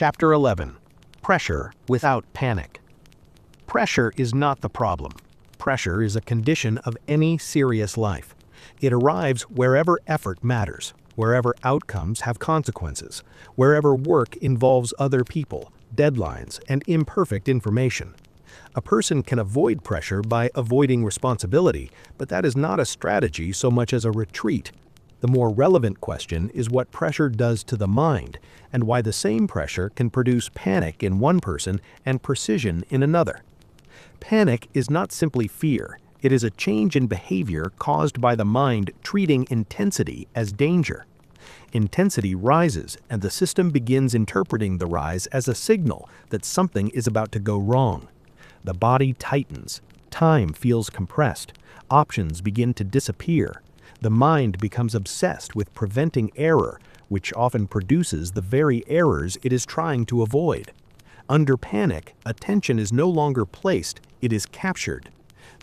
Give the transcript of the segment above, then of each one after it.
Chapter 11. Pressure without panic. Pressure is not the problem. Pressure is a condition of any serious life. It arrives wherever effort matters, wherever outcomes have consequences, wherever work involves other people, deadlines, and imperfect information. A person can avoid pressure by avoiding responsibility, but that is not a strategy so much as a retreat. The more relevant question is what pressure does to the mind, and why the same pressure can produce panic in one person and precision in another. Panic is not simply fear, it is a change in behavior caused by the mind treating intensity as danger. Intensity rises, and the system begins interpreting the rise as a signal that something is about to go wrong. The body tightens, time feels compressed, options begin to disappear. The mind becomes obsessed with preventing error, which often produces the very errors it is trying to avoid. Under panic, attention is no longer placed, it is captured.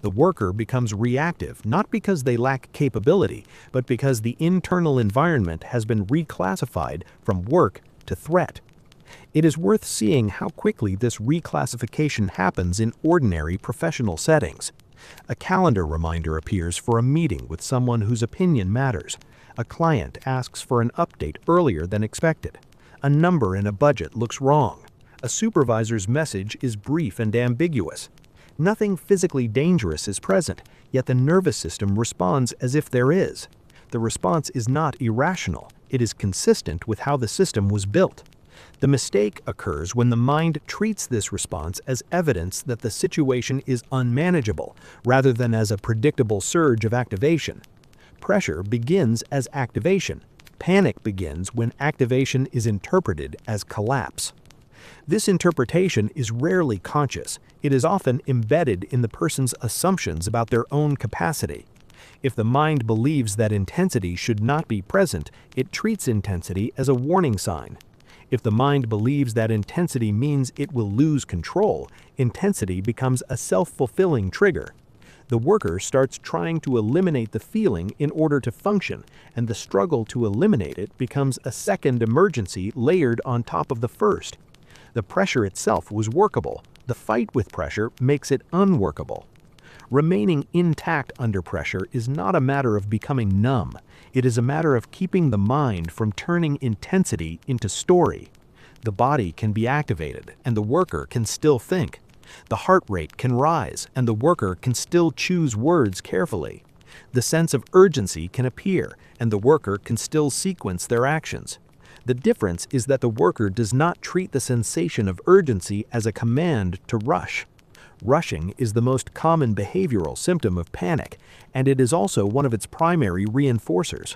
The worker becomes reactive not because they lack capability, but because the internal environment has been reclassified from work to threat. It is worth seeing how quickly this reclassification happens in ordinary professional settings. A calendar reminder appears for a meeting with someone whose opinion matters. A client asks for an update earlier than expected. A number in a budget looks wrong. A supervisor's message is brief and ambiguous. Nothing physically dangerous is present, yet the nervous system responds as if there is. The response is not irrational, it is consistent with how the system was built. The mistake occurs when the mind treats this response as evidence that the situation is unmanageable, rather than as a predictable surge of activation. Pressure begins as activation. Panic begins when activation is interpreted as collapse. This interpretation is rarely conscious. It is often embedded in the person's assumptions about their own capacity. If the mind believes that intensity should not be present, it treats intensity as a warning sign. If the mind believes that intensity means it will lose control, intensity becomes a self-fulfilling trigger. The worker starts trying to eliminate the feeling in order to function, and the struggle to eliminate it becomes a second emergency layered on top of the first. The pressure itself was workable. The fight with pressure makes it unworkable. Remaining intact under pressure is not a matter of becoming numb. It is a matter of keeping the mind from turning intensity into story. The body can be activated, and the worker can still think. The heart rate can rise, and the worker can still choose words carefully. The sense of urgency can appear, and the worker can still sequence their actions. The difference is that the worker does not treat the sensation of urgency as a command to rush. Rushing is the most common behavioral symptom of panic, and it is also one of its primary reinforcers.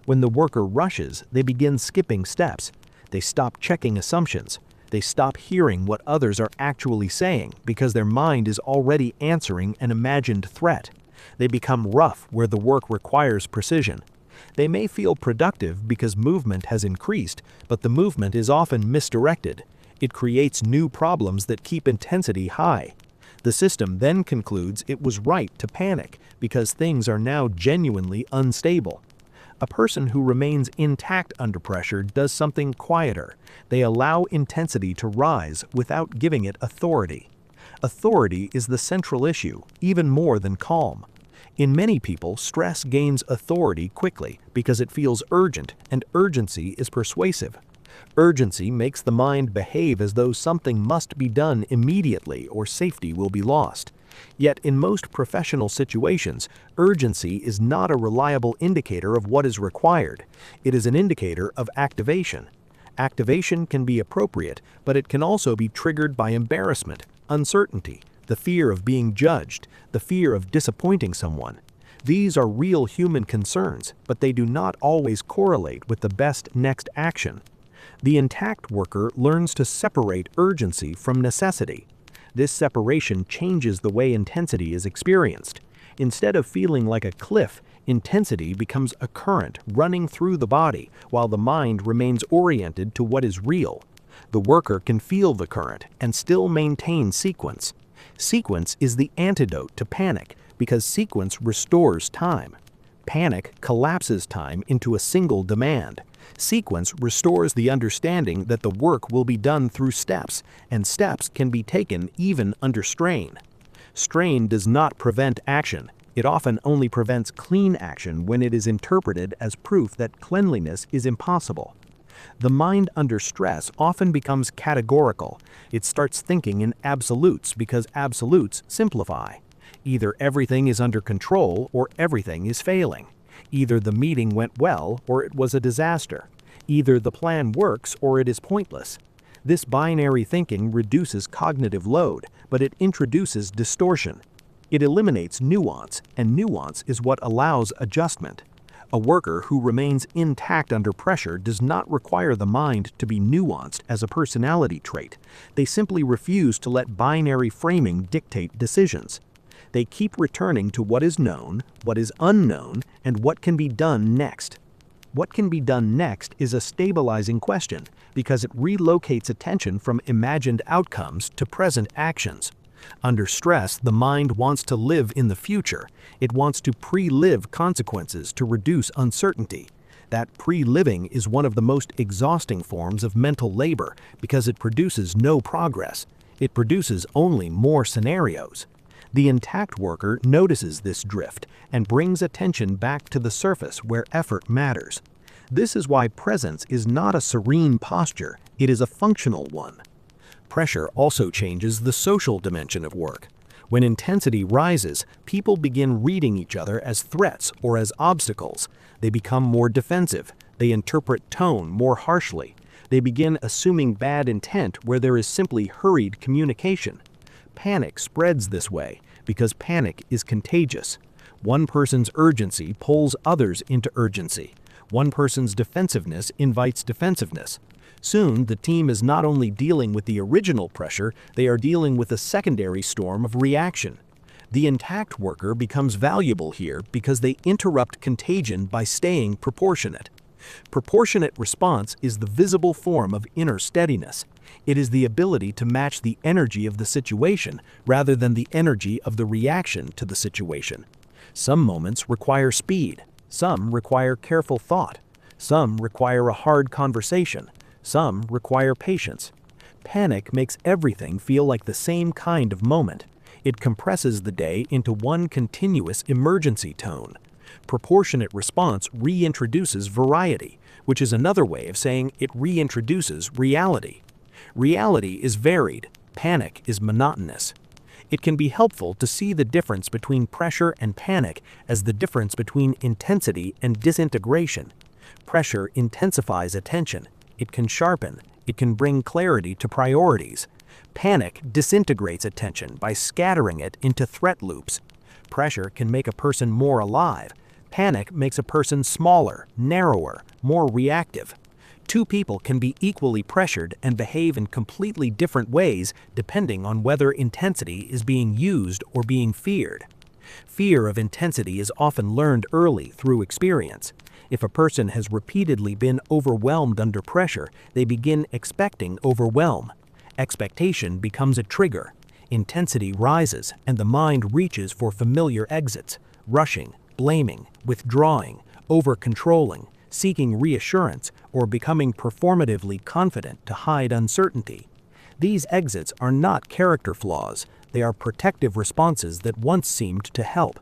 When the worker rushes, they begin skipping steps. They stop checking assumptions. They stop hearing what others are actually saying because their mind is already answering an imagined threat. They become rough where the work requires precision. They may feel productive because movement has increased, but the movement is often misdirected. It creates new problems that keep intensity high. The system then concludes it was right to panic because things are now genuinely unstable. A person who remains intact under pressure does something quieter. They allow intensity to rise without giving it authority. Authority is the central issue, even more than calm. In many people, stress gains authority quickly because it feels urgent, and urgency is persuasive. Urgency makes the mind behave as though something must be done immediately or safety will be lost. Yet in most professional situations, urgency is not a reliable indicator of what is required. It is an indicator of activation. Activation can be appropriate, but it can also be triggered by embarrassment, uncertainty, the fear of being judged, the fear of disappointing someone. These are real human concerns, but they do not always correlate with the best next action. The intact worker learns to separate urgency from necessity. This separation changes the way intensity is experienced. Instead of feeling like a cliff, intensity becomes a current running through the body while the mind remains oriented to what is real. The worker can feel the current and still maintain sequence. Sequence is the antidote to panic because sequence restores time. Panic collapses time into a single demand. Sequence restores the understanding that the work will be done through steps, and steps can be taken even under strain. Strain does not prevent action. It often only prevents clean action when it is interpreted as proof that cleanliness is impossible. The mind under stress often becomes categorical. It starts thinking in absolutes because absolutes simplify. Either everything is under control or everything is failing. Either the meeting went well or it was a disaster. Either the plan works or it is pointless. This binary thinking reduces cognitive load, but it introduces distortion. It eliminates nuance, and nuance is what allows adjustment. A worker who remains intact under pressure does not require the mind to be nuanced as a personality trait. They simply refuse to let binary framing dictate decisions. They keep returning to what is known, what is unknown, and what can be done next. What can be done next is a stabilizing question because it relocates attention from imagined outcomes to present actions. Under stress, the mind wants to live in the future. It wants to pre-live consequences to reduce uncertainty. That pre-living is one of the most exhausting forms of mental labor because it produces no progress. It produces only more scenarios. The intact worker notices this drift and brings attention back to the surface where effort matters. This is why presence is not a serene posture, it is a functional one. Pressure also changes the social dimension of work. When intensity rises, people begin reading each other as threats or as obstacles. They become more defensive. They interpret tone more harshly. They begin assuming bad intent where there is simply hurried communication. Panic spreads this way because panic is contagious. One person's urgency pulls others into urgency. One person's defensiveness invites defensiveness. Soon, the team is not only dealing with the original pressure, they are dealing with a secondary storm of reaction. The intact worker becomes valuable here because they interrupt contagion by staying proportionate. Proportionate response is the visible form of inner steadiness. It is the ability to match the energy of the situation rather than the energy of the reaction to the situation. Some moments require speed. Some require careful thought. Some require a hard conversation. Some require patience. Panic makes everything feel like the same kind of moment. It compresses the day into one continuous emergency tone. Proportionate response reintroduces variety, which is another way of saying it reintroduces reality. Reality is varied. Panic is monotonous. It can be helpful to see the difference between pressure and panic as the difference between intensity and disintegration. Pressure intensifies attention. It can sharpen. It can bring clarity to priorities. Panic disintegrates attention by scattering it into threat loops. Pressure can make a person more alive. Panic makes a person smaller, narrower, more reactive. Two people can be equally pressured and behave in completely different ways depending on whether intensity is being used or being feared. Fear of intensity is often learned early through experience. If a person has repeatedly been overwhelmed under pressure, they begin expecting overwhelm. Expectation becomes a trigger. Intensity rises and the mind reaches for familiar exits, rushing, blaming, withdrawing, over-controlling, seeking reassurance, or becoming performatively confident to hide uncertainty. These exits are not character flaws, they are protective responses that once seemed to help.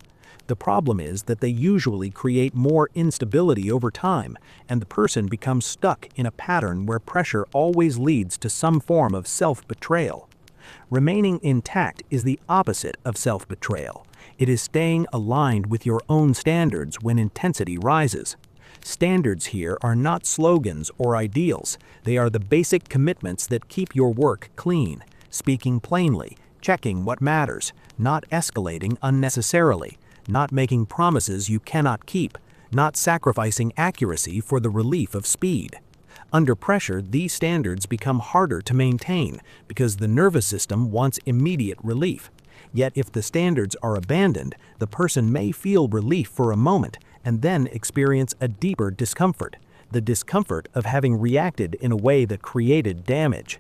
The problem is that they usually create more instability over time, and the person becomes stuck in a pattern where pressure always leads to some form of self-betrayal. Remaining intact is the opposite of self-betrayal. It is staying aligned with your own standards when intensity rises. Standards here are not slogans or ideals. They are the basic commitments that keep your work clean, speaking plainly, checking what matters, not escalating unnecessarily, not making promises you cannot keep, not sacrificing accuracy for the relief of speed. Under pressure, these standards become harder to maintain because the nervous system wants immediate relief. Yet if the standards are abandoned, the person may feel relief for a moment and then experience a deeper discomfort, the discomfort of having reacted in a way that created damage.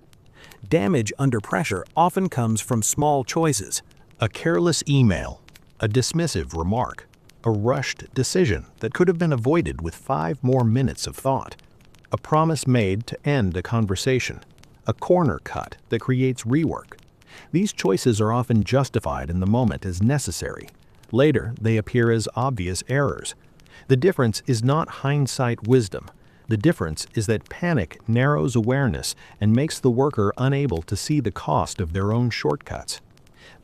Damage under pressure often comes from small choices: a careless email, a dismissive remark, a rushed decision that could have been avoided with 5 more minutes of thought, a promise made to end a conversation, a corner cut that creates rework. These choices are often justified in the moment as necessary. Later, they appear as obvious errors. The difference is not hindsight wisdom. The difference is that panic narrows awareness and makes the worker unable to see the cost of their own shortcuts.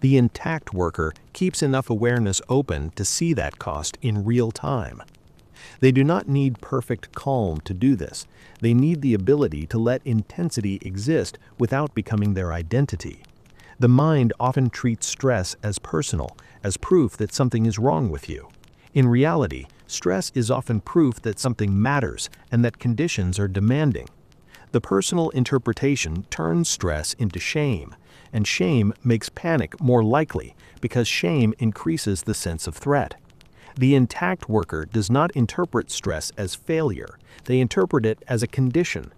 The intact worker keeps enough awareness open to see that cost in real time. They do not need perfect calm to do this. They need the ability to let intensity exist without becoming their identity. The mind often treats stress as personal, as proof that something is wrong with you. In reality, stress is often proof that something matters and that conditions are demanding. The personal interpretation turns stress into shame, and shame makes panic more likely because shame increases the sense of threat. The intact worker does not interpret stress as failure, they interpret it as a condition.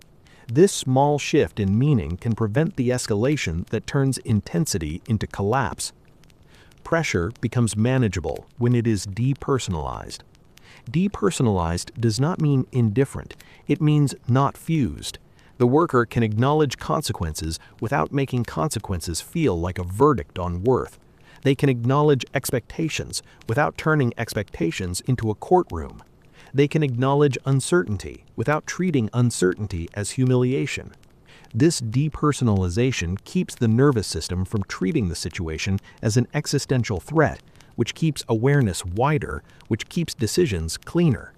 This small shift in meaning can prevent the escalation that turns intensity into collapse. Pressure becomes manageable when it is depersonalized. Depersonalized does not mean indifferent, it means not fused. The worker can acknowledge consequences without making consequences feel like a verdict on worth. They can acknowledge expectations without turning expectations into a courtroom. They can acknowledge uncertainty without treating uncertainty as humiliation. This depersonalization keeps the nervous system from treating the situation as an existential threat, which keeps awareness wider, which keeps decisions cleaner.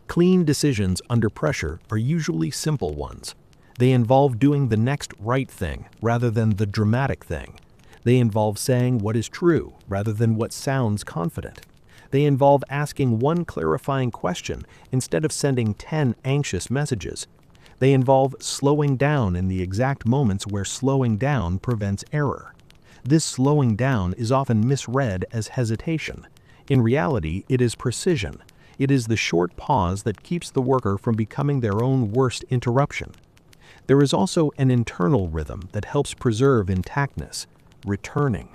Clean decisions under pressure are usually simple ones. They involve doing the next right thing rather than the dramatic thing. They involve saying what is true rather than what sounds confident. They involve asking one clarifying question instead of sending 10 anxious messages. They involve slowing down in the exact moments where slowing down prevents error. This slowing down is often misread as hesitation. In reality, it is precision. It is the short pause that keeps the worker from becoming their own worst interruption. There is also an internal rhythm that helps preserve intactness: returning.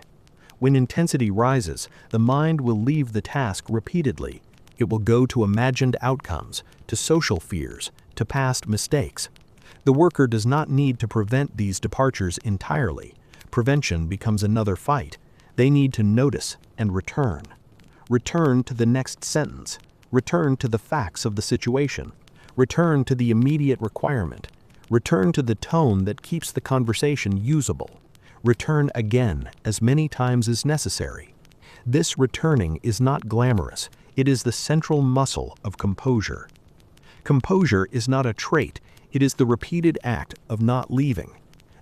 When intensity rises, the mind will leave the task repeatedly. It will go to imagined outcomes, to social fears, to past mistakes. The worker does not need to prevent these departures entirely. Prevention becomes another fight. They need to notice and return. Return to the next sentence. Return to the facts of the situation. Return to the immediate requirement. Return to the tone that keeps the conversation usable. Return again as many times as necessary. This returning is not glamorous. It is the central muscle of composure. Composure is not a trait. It is the repeated act of not leaving.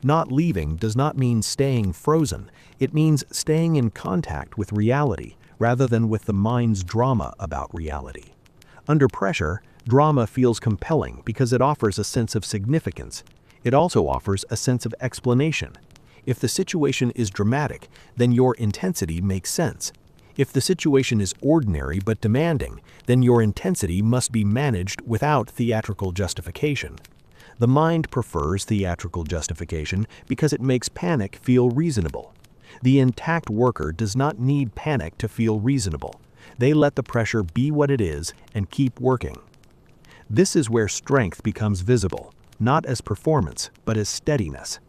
Not leaving does not mean staying frozen. It means staying in contact with reality rather than with the mind's drama about reality. Under pressure, drama feels compelling because it offers a sense of significance. It also offers a sense of explanation. If the situation is dramatic, then your intensity makes sense. If the situation is ordinary but demanding, then your intensity must be managed without theatrical justification. The mind prefers theatrical justification because it makes panic feel reasonable. The intact worker does not need panic to feel reasonable. They let the pressure be what it is and keep working. This is where strength becomes visible, not as performance, but as steadiness.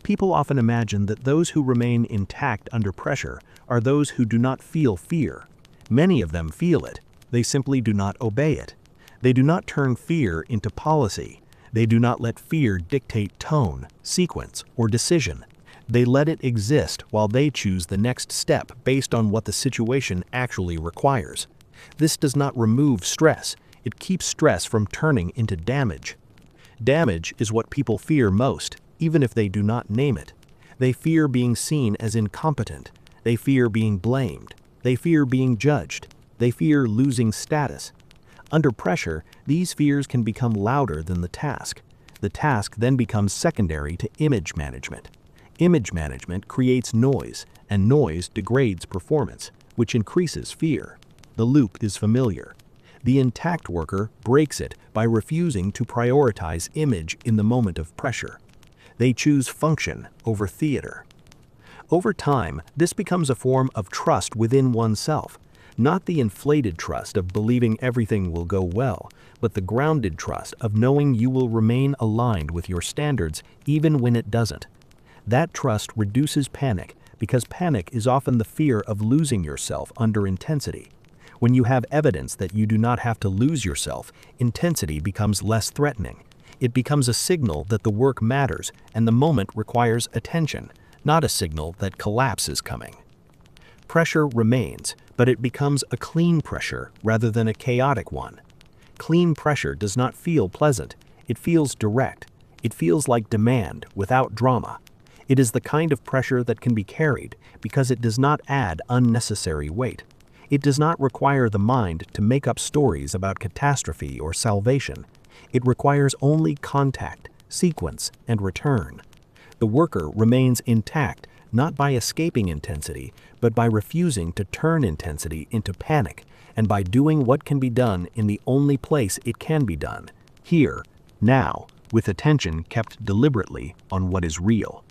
People often imagine that those who remain intact under pressure are those who do not feel fear. Many of them feel it. They simply do not obey it. They do not turn fear into policy. They do not let fear dictate tone, sequence, or decision. They let it exist while they choose the next step based on what the situation actually requires. This does not remove stress. It keeps stress from turning into damage. Damage is what people fear most, even if they do not name it. They fear being seen as incompetent. They fear being blamed. They fear being judged. They fear losing status. Under pressure, these fears can become louder than the task. The task then becomes secondary to image management. Image management creates noise, and noise degrades performance, which increases fear. The loop is familiar. The intact worker breaks it by refusing to prioritize image in the moment of pressure. They choose function over theater. Over time, this becomes a form of trust within oneself. Not the inflated trust of believing everything will go well, but the grounded trust of knowing you will remain aligned with your standards even when it doesn't. That trust reduces panic because panic is often the fear of losing yourself under intensity. When you have evidence that you do not have to lose yourself, intensity becomes less threatening. It becomes a signal that the work matters and the moment requires attention, not a signal that collapse is coming. Pressure remains, but it becomes a clean pressure rather than a chaotic one. Clean pressure does not feel pleasant. It feels direct. It feels like demand without drama. It is the kind of pressure that can be carried because it does not add unnecessary weight. It does not require the mind to make up stories about catastrophe or salvation. It requires only contact, sequence, and return. The worker remains intact not by escaping intensity, but by refusing to turn intensity into panic, and by doing what can be done in the only place it can be done, here, now, with attention kept deliberately on what is real.